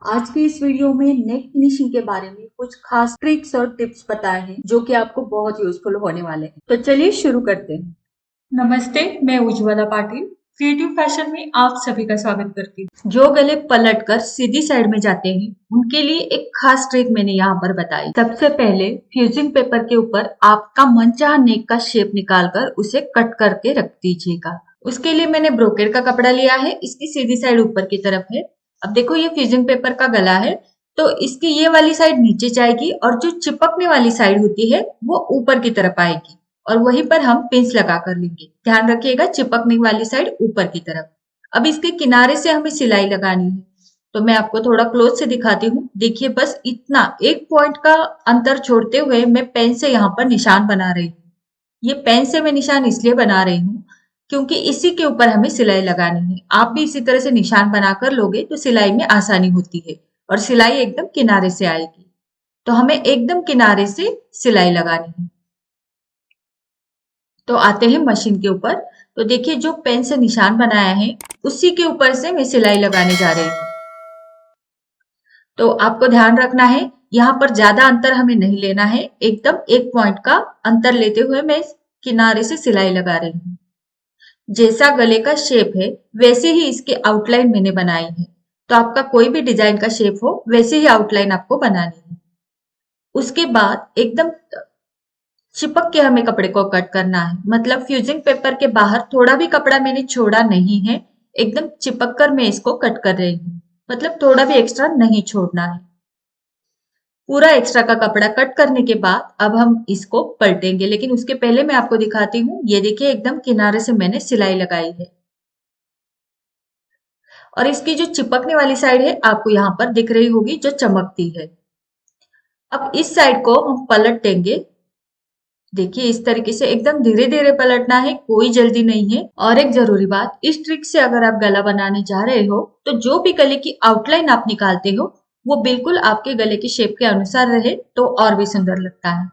आज के इस वीडियो में नेक फिनिशिंग के बारे में कुछ खास ट्रिक्स और टिप्स बताए हैं जो कि आपको बहुत यूजफुल होने वाले हैं। तो चलिए शुरू करते हैं। नमस्ते, मैं उज्ज्वला पाटिल क्रिएटिव फैशन में आप सभी का स्वागत करती हूँ। जो गले पलट कर सीधी साइड में जाते हैं उनके लिए एक खास ट्रिक मैंने यहाँ पर बताई। सबसे पहले फ्यूजिंग पेपर के ऊपर आपका मनचाहा नेक का शेप निकालकर उसे कट करके रख दीजिएगा। उसके लिए मैंने ब्रोकेड का कपड़ा लिया है, इसकी सीधी साइड ऊपर की तरफ है। अब देखो ये फ्यूजिंग पेपर का गला है, तो इसकी ये वाली साइड नीचे जाएगी और जो चिपकने वाली साइड होती है वो ऊपर की तरफ आएगी और वहीं पर हम पिंस लगा कर लेंगे। ध्यान रखिएगा चिपकने वाली साइड ऊपर की तरफ। अब इसके किनारे से हमें सिलाई लगानी है, तो मैं आपको थोड़ा क्लोज से दिखाती हूँ। देखिए बस इतना एक पॉइंट का अंतर छोड़ते हुए मैं पेन से यहाँ पर निशान बना रही हूँ। ये पेन से मैं निशान इसलिए बना रही हूँ क्योंकि इसी के ऊपर हमें सिलाई लगानी है। आप भी इसी तरह से निशान बनाकर लोगे तो सिलाई में आसानी होती है और सिलाई एकदम किनारे से आएगी। तो हमें एकदम किनारे से सिलाई लगानी है। तो आते हैं मशीन के ऊपर। तो देखिए जो पेन से निशान बनाया है उसी के ऊपर से मैं सिलाई लगाने जा रही हूँ। तो आपको ध्यान रखना है, यहाँ पर ज्यादा अंतर हमें नहीं लेना है, एकदम एक पॉइंट का अंतर लेते हुए मैं किनारे से सिलाई लगा रही हूँ। जैसा गले का शेप है वैसे ही इसके आउटलाइन मैंने बनाई है। तो आपका कोई भी डिजाइन का शेप हो वैसे ही आउटलाइन आपको बनानी है। उसके बाद एकदम चिपक के हमें कपड़े को कट करना है, मतलब फ्यूजिंग पेपर के बाहर थोड़ा भी कपड़ा मैंने छोड़ा नहीं है, एकदम चिपक कर मैं इसको कट कर रही हूँ। मतलब थोड़ा भी एक्स्ट्रा नहीं छोड़ना है। पूरा एक्स्ट्रा का कपड़ा कट करने के बाद अब हम इसको पलटेंगे, लेकिन उसके पहले मैं आपको दिखाती हूँ। ये देखिए एकदम किनारे से मैंने सिलाई लगाई है और इसकी जो चिपकने वाली साइड है आपको यहाँ पर दिख रही होगी जो चमकती है। अब इस साइड को हम पलट देंगे। देखिए इस तरीके से एकदम धीरे धीरे पलटना है, कोई जल्दी नहीं है। और एक जरूरी बात, इस ट्रिक से अगर आप गला बनाने जा रहे हो तो जो भी गले की आउटलाइन आप निकालते हो वो बिल्कुल आपके गले की शेप के अनुसार रहे तो और भी सुंदर लगता है।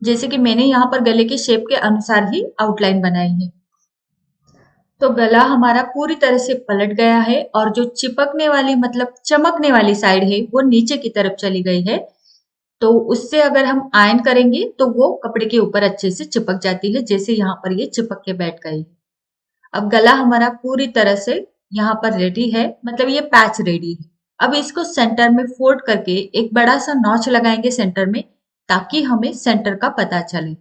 जैसे कि मैंने यहाँ पर गले के शेप के अनुसार ही आउटलाइन बनाई है। तो गला हमारा पूरी तरह से पलट गया है और जो चिपकने वाली मतलब चमकने वाली साइड है वो नीचे की तरफ चली गई है। तो उससे अगर हम आयन करेंगे तो वो कपड़े के ऊपर अच्छे से चिपक जाती है, जैसे यहाँ पर ये चिपक के बैठ गई। अब गला हमारा पूरी तरह से यहाँ पर रेडी है, मतलब ये पैच रेडी है। अब इसको सेंटर में फोल्ड करके एक बड़ा सा नॉच लगाएंगे सेंटर में, ताकि हमें सेंटर का पता चले।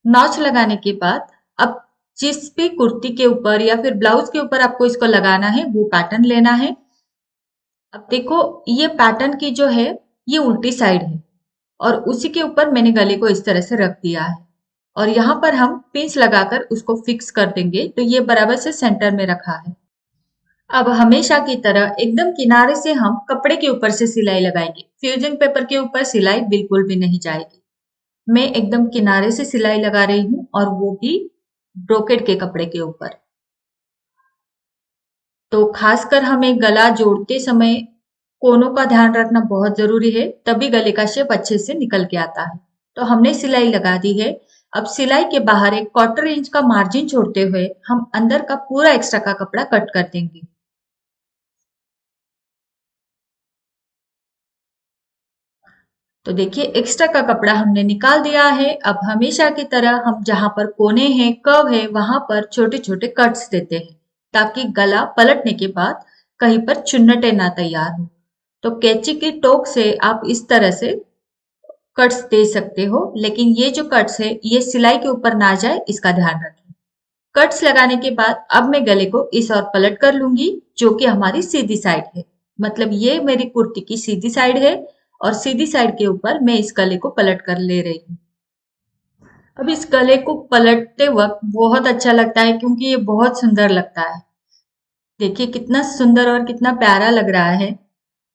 नॉच लगाने के बाद अब जिस भी कुर्ती के ऊपर या फिर ब्लाउज के ऊपर आपको इसको लगाना है वो पैटर्न लेना है। अब देखो ये पैटर्न की जो है ये उल्टी साइड है और उसी के ऊपर मैंने गले को इस तरह से रख दिया है और यहाँ पर हम पिंच लगाकर उसको फिक्स कर देंगे। तो ये बराबर से सेंटर में रखा है। अब हमेशा की तरह एकदम किनारे से हम कपड़े के ऊपर से सिलाई लगाएंगे। फ्यूजिंग पेपर के ऊपर सिलाई बिल्कुल भी नहीं जाएगी। मैं एकदम किनारे से सिलाई लगा रही हूँ और वो भी ब्रोकेड के कपड़े के ऊपर। तो खासकर हमें गला जोड़ते समय कोनों का ध्यान रखना बहुत जरूरी है, तभी गले का शेप अच्छे से निकल के आता है। तो हमने सिलाई लगा दी है। अब सिलाई के बाहर एक 1/4 इंच का मार्जिन छोड़ते हुए हम अंदर का पूरा एक्स्ट्रा का कपड़ा कट कर देंगे। तो देखिए एक्स्ट्रा का कपड़ा हमने निकाल दिया है। अब हमेशा की तरह हम जहां पर कोने हैं कर्व है वहां पर छोटे छोटे कट्स देते हैं, ताकि गला पलटने के बाद कहीं पर चुन्नटे ना तैयार हो। तो कैंची की टोक से आप इस तरह से कट्स दे सकते हो, लेकिन ये जो कट्स है ये सिलाई के ऊपर ना जाए इसका ध्यान रखें। कट्स लगाने के बाद अब मैं गले को इस ओर पलट कर लूंगी, जो कि हमारी सीधी साइड है। मतलब ये मेरी कुर्ती की सीधी साइड है और सीधी साइड के ऊपर मैं इस गले को पलट कर ले रही हूँ। अब इस गले को पलटते वक्त बहुत अच्छा लगता है क्योंकि ये बहुत सुंदर लगता है। देखिए कितना सुंदर और कितना प्यारा लग रहा है।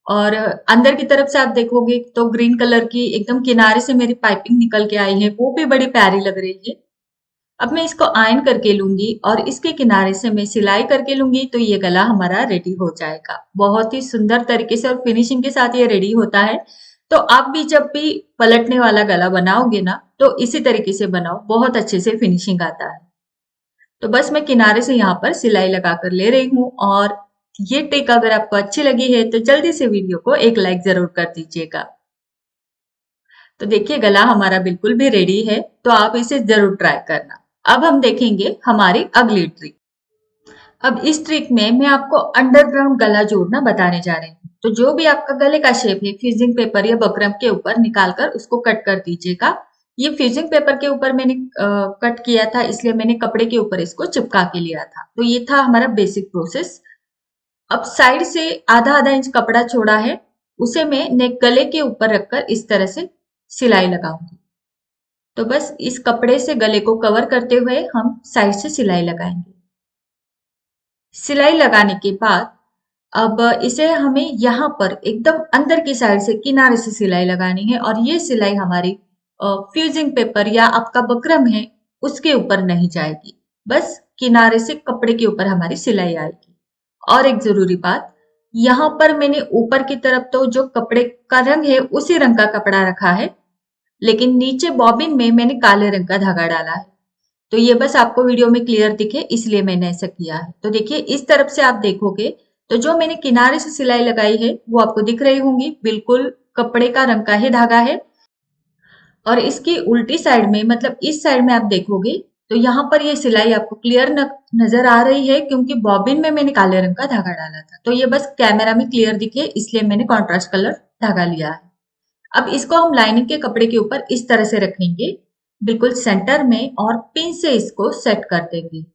और अंदर की तरफ से आप देखोगे तो ग्रीन कलर की एकदम किनारे से मेरी पाइपिंग निकल के आई है, वो भी बड़ी प्यारी लग रही है। अब मैं इसको आयन करके लूंगी और इसके किनारे से मैं सिलाई करके लूंगी, तो ये गला हमारा रेडी हो जाएगा। बहुत ही सुंदर तरीके से और फिनिशिंग के साथ ये रेडी होता है। तो आप भी जब भी पलटने वाला गला बनाओगे ना तो इसी तरीके से बनाओ, बहुत अच्छे से फिनिशिंग आता है। तो बस मैं किनारे से यहाँ पर सिलाई लगा कर ले रही हूँ और ये ट्रिक अगर आपको अच्छी लगी है तो जल्दी से वीडियो को एक लाइक जरूर कर दीजिएगा। तो देखिए गला हमारा बिल्कुल भी रेडी है, तो आप इसे जरूर ट्राई करना। अब हम देखेंगे हमारी अगली ट्रिक। अब इस ट्रिक में मैं आपको अंडरग्राउंड गला जोड़ना बताने जा रही हूँ। तो जो भी आपका गले का शेप है फ्यूजिंग पेपर या बकरम के ऊपर निकालकर उसको कट कर दीजिएगा। ये फ्यूजिंग पेपर के ऊपर मैंने कट किया था, इसलिए मैंने कपड़े के ऊपर इसको चिपका के लिया था। तो ये था हमारा बेसिक प्रोसेस। अब साइड से आधा आधा इंच कपड़ा छोड़ा है, उसे मैं नेक गले के ऊपर रखकर इस तरह से सिलाई लगाऊंगी। तो बस इस कपड़े से गले को कवर करते हुए हम साइड से सिलाई लगाएंगे। सिलाई लगाने के बाद अब इसे हमें यहाँ पर एकदम अंदर की साइड से किनारे से सिलाई लगानी है, और ये सिलाई हमारी फ्यूजिंग पेपर या आपका बकरम है उसके ऊपर नहीं जाएगी, बस किनारे से कपड़े के ऊपर हमारी सिलाई आएगी। और एक जरूरी बात, यहाँ पर मैंने ऊपर की तरफ तो जो कपड़े का रंग है उसी रंग का कपड़ा रखा है, लेकिन नीचे बॉबिन में मैंने काले रंग का धागा डाला है। तो ये बस आपको वीडियो में क्लियर दिखे इसलिए मैंने ऐसा किया है। तो देखिए इस तरफ से आप देखोगे तो जो मैंने किनारे से सिलाई लगाई है वो आपको दिख रही होंगी, बिल्कुल कपड़े का रंग का ही धागा है। और इसकी उल्टी साइड में मतलब इस साइड में आप देखोगे तो यहाँ पर ये सिलाई आपको क्लियर नजर आ रही है, क्योंकि बॉबिन में मैंने काले रंग का धागा डाला था। तो ये बस कैमरा में क्लियर दिखे इसलिए मैंने कॉन्ट्रास्ट कलर धागा लिया है। अब इसको हम लाइनिंग के कपड़े के ऊपर इस तरह से रखेंगे, बिल्कुल सेंटर में, और पिन से इसको सेट कर देंगे।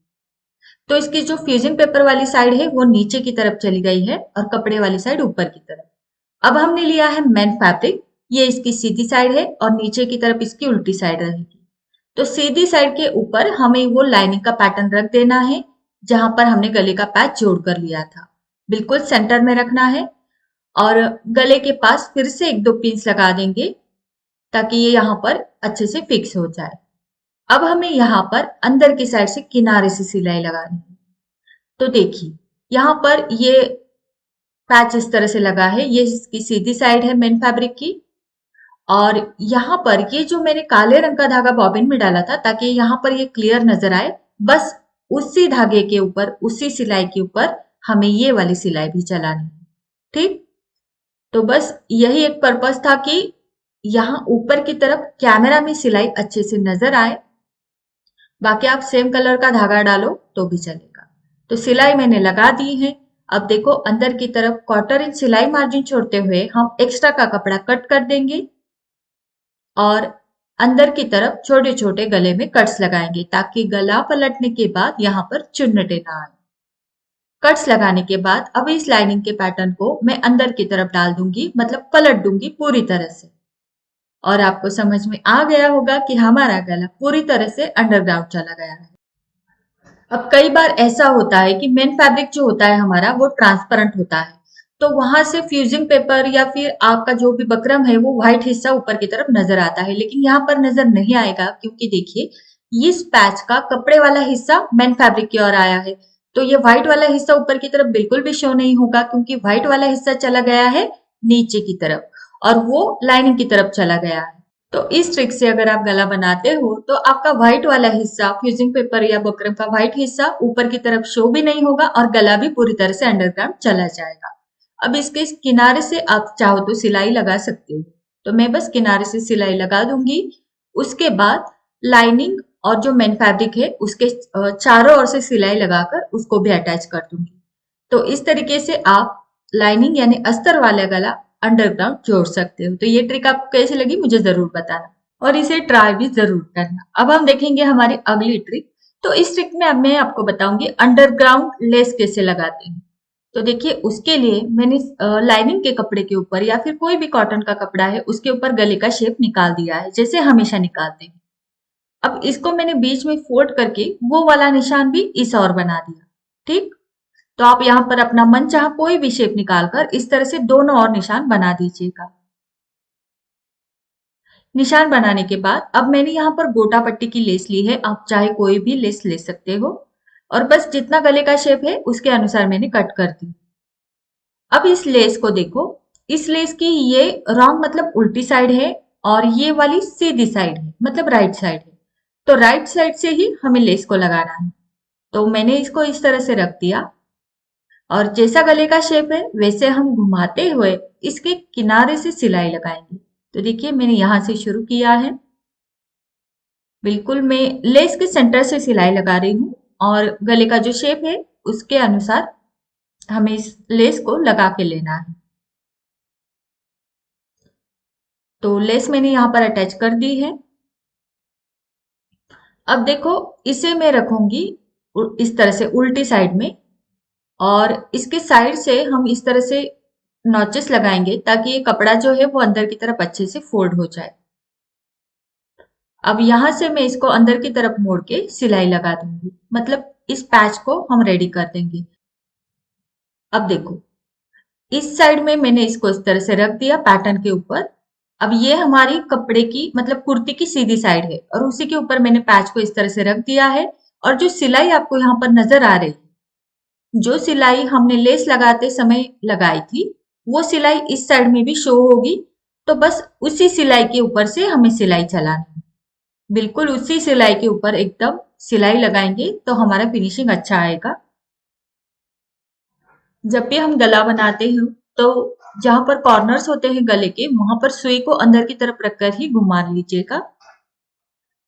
तो इसकी जो फ्यूजिंग पेपर वाली साइड है वो नीचे की तरफ चली गई है और कपड़े वाली साइड ऊपर की तरफ। अब हमने लिया है मेन फैब्रिक, ये इसकी सीधी साइड है और नीचे की तरफ इसकी उल्टी साइड रहेगी। तो सीधी साइड के ऊपर हमें वो लाइनिंग का पैटर्न रख देना है जहां पर हमने गले का पैच जोड़ कर लिया था, बिल्कुल सेंटर में रखना है। और गले के पास फिर से एक दो पिंस लगा देंगे ताकि ये यहाँ पर अच्छे से फिक्स हो जाए। अब हमें यहाँ पर अंदर की साइड से किनारे से सिलाई लगानी है। तो देखिए यहाँ पर ये पैच इस तरह से लगा है, ये इसकी सीधी साइड है मेन फैब्रिक की। और यहाँ पर ये जो मैंने काले रंग का धागा बॉबिन में डाला था ताकि यहाँ पर ये क्लियर नजर आए, बस उसी धागे के ऊपर उसी सिलाई के ऊपर हमें ये वाली सिलाई भी चलानी है। ठीक, तो बस यही एक पर्पस था कि यहाँ ऊपर की तरफ कैमरा में सिलाई अच्छे से नजर आए। बाकी आप सेम कलर का धागा डालो तो भी चलेगा। तो सिलाई मैंने लगा दी है। अब देखो अंदर की तरफ 1/4 इंच सिलाई मार्जिन छोड़ते हुए हम एक्स्ट्रा का कपड़ा कट कर देंगे और अंदर की तरफ छोटे छोटे गले में कट्स लगाएंगे ताकि गला पलटने के बाद यहाँ पर चुन्नटे ना आए। कट्स लगाने के बाद अब इस लाइनिंग के पैटर्न को मैं अंदर की तरफ डाल दूंगी, मतलब पलट दूंगी पूरी तरह से। और आपको समझ में आ गया होगा कि हमारा गला पूरी तरह से अंडरग्राउंड चला गया है। अब कई बार ऐसा होता है कि मेन फैब्रिक जो होता है हमारा वो ट्रांसपेरेंट होता है, तो वहां से फ्यूजिंग पेपर या फिर आपका जो भी बकरम है वो व्हाइट हिस्सा ऊपर की तरफ नजर आता है, लेकिन यहाँ पर नजर नहीं आएगा क्योंकि देखिए इस पैच का कपड़े वाला हिस्सा मेन फैब्रिक की ओर आया है। तो ये व्हाइट वाला हिस्सा ऊपर की तरफ बिल्कुल भी शो नहीं होगा क्योंकि व्हाइट वाला हिस्सा चला गया है नीचे की तरफ और वो लाइनिंग की तरफ चला गया है। तो इस ट्रिक से अगर आप गला बनाते हो तो आपका व्हाइट वाला हिस्सा फ्यूजिंग पेपर या बकरम का व्हाइट हिस्सा ऊपर की तरफ शो भी नहीं होगा और गला भी पूरी तरह से अंडरग्राउंड चला जाएगा। अब इसके किनारे से आप चाहो तो सिलाई लगा सकते हो, तो मैं बस किनारे से सिलाई लगा दूंगी। उसके बाद लाइनिंग और जो मेन फैब्रिक है उसके चारों ओर से सिलाई लगाकर उसको भी अटैच कर दूंगी। तो इस तरीके से आप लाइनिंग यानी अस्तर वाला गला अंडरग्राउंड जोड़ सकते हो। तो ये ट्रिक आपको कैसी लगी मुझे जरूर बताना और इसे ट्राई भी जरूर करना। अब हम देखेंगे हमारी अगली ट्रिक। तो इस ट्रिक में अब मैं आपको बताऊंगी अंडरग्राउंड लेस कैसे लगाते हैं। तो देखिए उसके लिए मैंने लाइनिंग के कपड़े के ऊपर या फिर कोई भी कॉटन का कपड़ा है उसके ऊपर गले का शेप निकाल दिया है जैसे हमेशा निकालते हैं। अब इसको मैंने बीच में फोल्ड करके वो वाला निशान भी इस ओर बना दिया। ठीक, तो आप यहाँ पर अपना मनचाहा कोई भी शेप निकालकर इस तरह से दोनों ओर निशान बना दीजिएगा। निशान बनाने के बाद अब मैंने यहाँ पर गोटा पट्टी की लेस ली है, आप चाहे कोई भी लेस ले सकते हो और बस जितना गले का शेप है उसके अनुसार मैंने कट कर दी। अब इस लेस को देखो, इस लेस की ये रॉन्ग मतलब उल्टी साइड है और ये वाली सीधी साइड है मतलब राइट साइड है। तो राइट साइड से ही हमें लेस को लगाना है। तो मैंने इसको इस तरह से रख दिया और जैसा गले का शेप है वैसे हम घुमाते हुए इसके किनारे से सिलाई लगाएंगे। तो देखिए मैंने यहाँ से शुरू किया है, बिल्कुल मैं लेस के सेंटर से सिलाई लगा रही हूँ और गले का जो शेप है उसके अनुसार हमें इस लेस को लगा के लेना है। तो लेस मैंने यहाँ पर अटैच कर दी है। अब देखो इसे मैं रखूंगी इस तरह से उल्टी साइड में और इसके साइड से हम इस तरह से नॉचेस लगाएंगे ताकि ये कपड़ा जो है वो अंदर की तरफ अच्छे से फोल्ड हो जाए। अब यहां से मैं इसको अंदर की तरफ मोड़ के सिलाई लगा दूंगी, मतलब इस पैच को हम रेडी कर देंगे। अब देखो इस साइड में मैंने इसको इस तरह से रख दिया पैटर्न के ऊपर। अब ये हमारी कपड़े की मतलब कुर्ती की सीधी साइड है और उसी के ऊपर मैंने पैच को इस तरह से रख दिया है। और जो सिलाई आपको यहाँ पर नजर आ रही है, जो सिलाई हमने लेस लगाते समय लगाई थी वो सिलाई इस साइड में भी शो होगी। तो बस उसी सिलाई के ऊपर से हमें सिलाई चलानी है, बिल्कुल उसी सिलाई के ऊपर एकदम सिलाई लगाएंगे तो हमारा फिनिशिंग अच्छा आएगा। जब भी हम गला बनाते हैं तो जहां पर कॉर्नर्स होते हैं गले के वहां पर सुई को अंदर की तरफ रखकर ही घुमा लीजिएगा।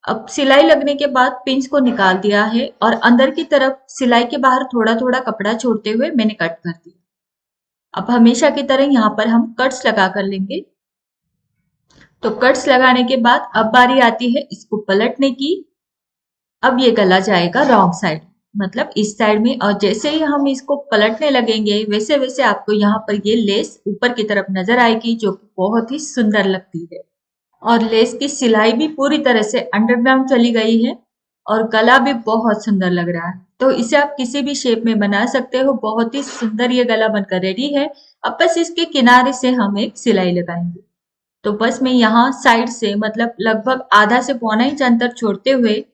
अब सिलाई लगने के बाद पिंच को निकाल दिया है और अंदर की तरफ सिलाई के बाहर थोड़ा थोड़ा कपड़ा छोड़ते हुए मैंने कट कर दिया। अब हमेशा की तरह यहाँ पर हम कट्स लगा कर लेंगे। तो कट्स लगाने के बाद अब बारी आती है इसको पलटने की। अब ये गला जाएगा रॉन्ग साइड, मतलब इस साइड में, और जैसे ही हम इसको पलटने लगेंगे वैसे वैसे आपको यहाँ पर ये लेस ऊपर की तरफ नजर आएगी जो कि बहुत ही सुंदर लगती है। और लेस की सिलाई भी पूरी तरह से अंडरग्राउंड चली गई है और गला भी बहुत सुंदर लग रहा है। तो इसे आप किसी भी शेप में बना सकते हो, बहुत ही सुंदर ये गला बनकर रेडी है। अब बस इसके किनारे से हम एक सिलाई लगाएंगे। तो बस मैं यहाँ साइड से मतलब लगभग आधा से पौना इंच अंतर छोड़ते हुए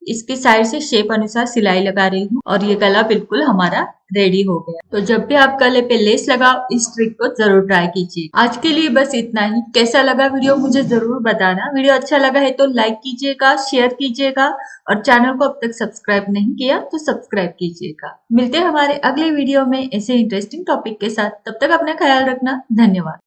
इसकी साइड से शेप अनुसार सिलाई लगा रही हूँ और ये गला बिल्कुल हमारा रेडी हो गया। तो जब भी आप गले पे लेस लगाओ इस ट्रिक को जरूर ट्राई कीजिए। आज के लिए बस इतना ही। कैसा लगा वीडियो मुझे जरूर बताना। वीडियो अच्छा लगा है तो लाइक कीजिएगा, शेयर कीजिएगा और चैनल को अब तक सब्सक्राइब नहीं किया तो सब्सक्राइब कीजिएगा। मिलते हैं हमारे अगले वीडियो में ऐसे इंटरेस्टिंग टॉपिक के साथ। तब तक अपना ख्याल रखना। धन्यवाद।